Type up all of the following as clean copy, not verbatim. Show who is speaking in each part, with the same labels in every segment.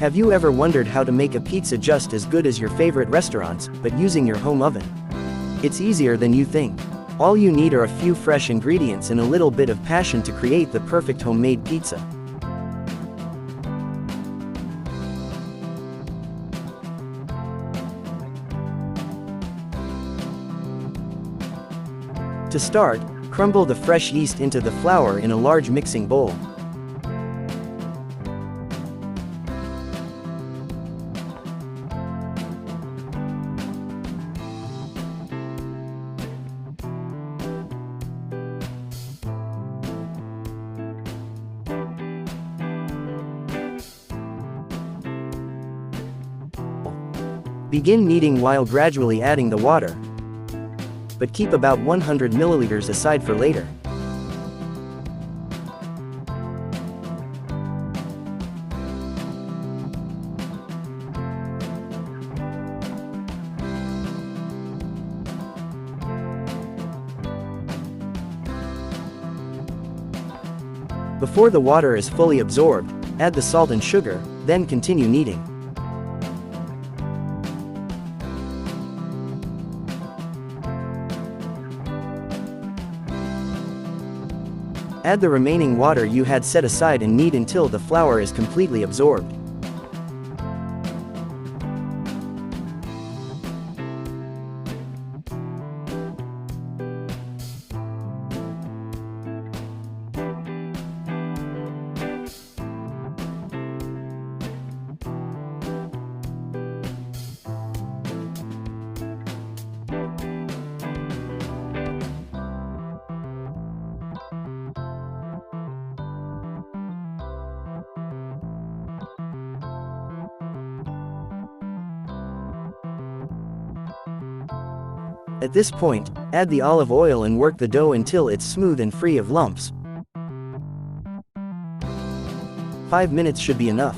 Speaker 1: Have you ever wondered how to make a pizza just as good as your favorite restaurants, but using your home oven? It's easier than you think. All you need are a few fresh ingredients and a little bit of passion to create the perfect homemade pizza. To start, crumble the fresh yeast into the flour in a large mixing bowl. Begin kneading while gradually adding the water, but keep about 100 milliliters aside for later. Before the water is fully absorbed, add the salt and sugar, then continue kneading. Add the remaining water you had set aside and knead until the flour is completely absorbed. At this point, add the olive oil and work the dough until it's smooth and free of lumps. 5 minutes should be enough.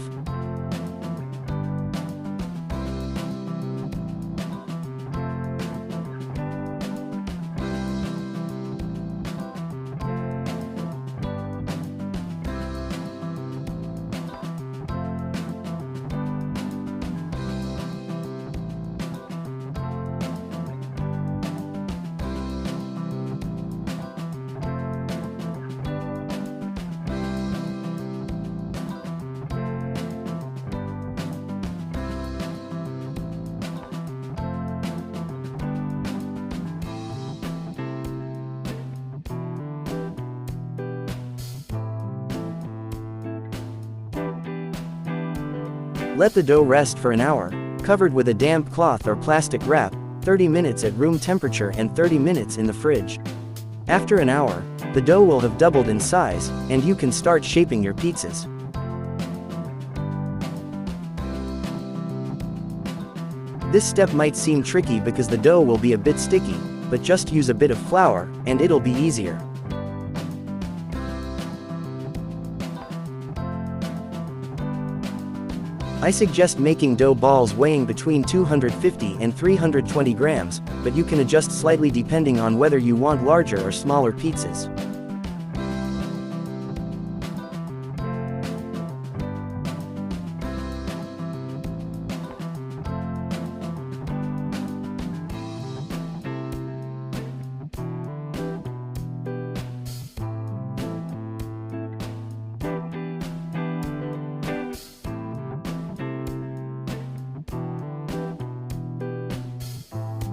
Speaker 1: Let the dough rest for an hour, covered with a damp cloth or plastic wrap, 30 minutes at room temperature and 30 minutes in the fridge. After an hour, the dough will have doubled in size, and you can start shaping your pizzas. This step might seem tricky because the dough will be a bit sticky, but just use a bit of flour, and it'll be easier. I suggest making dough balls weighing between 250 and 320 grams, but you can adjust slightly depending on whether you want larger or smaller pizzas.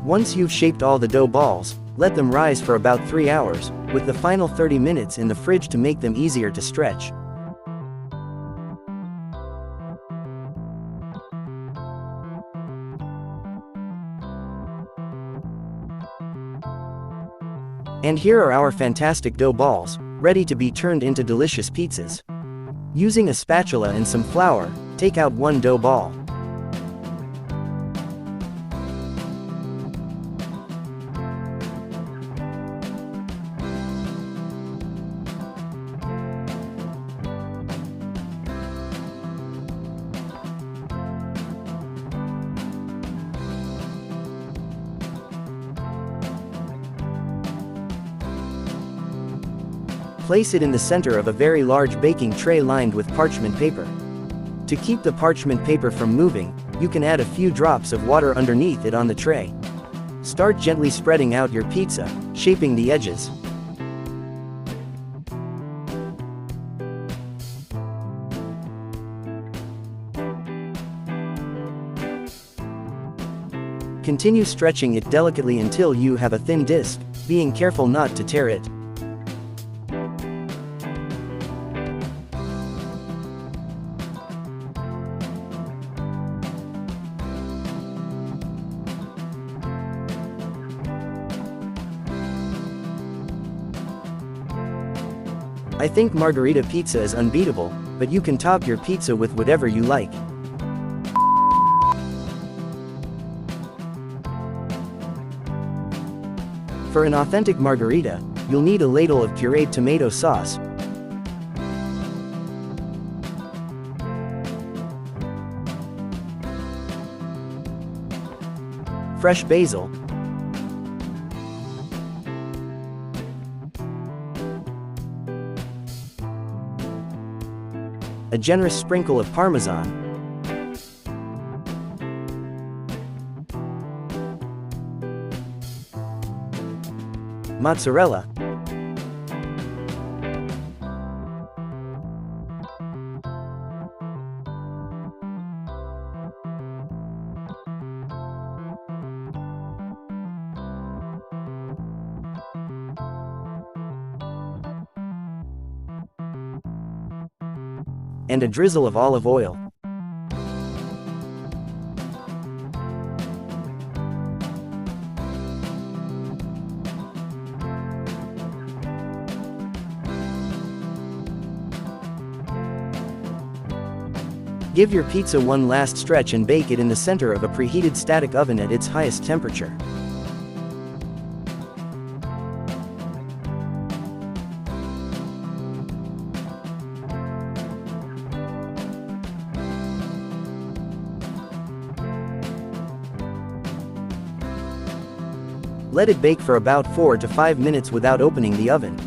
Speaker 1: Once you've shaped all the dough balls, let them rise for about 3 hours, with the final 30 minutes in the fridge to make them easier to stretch. And here are our fantastic dough balls, ready to be turned into delicious pizzas. Using a spatula and some flour, take out one dough ball. Place it in the center of a very large baking tray lined with parchment paper. To keep the parchment paper from moving, you can add a few drops of water underneath it on the tray. Start gently spreading out your pizza, shaping the edges. Continue stretching it delicately until you have a thin disc, being careful not to tear it. I think margherita pizza is unbeatable, but you can top your pizza with whatever you like. For an authentic margherita, you'll need a ladle of pureed tomato sauce, fresh basil, a generous sprinkle of Parmesan, mozzarella, and a drizzle of olive oil. Give your pizza one last stretch and bake it in the center of a preheated static oven at its highest temperature. Let it bake for about 4 to 5 minutes without opening the oven.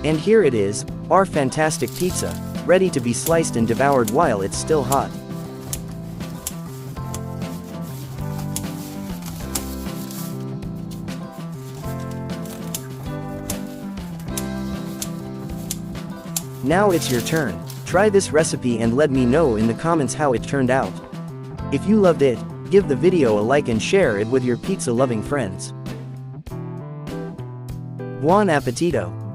Speaker 1: And here it is, our fantastic pizza, ready to be sliced and devoured while it's still hot. Now it's your turn. Try this recipe and let me know in the comments how it turned out. If you loved it, give the video a like and share it with your pizza-loving friends. Buon appetito!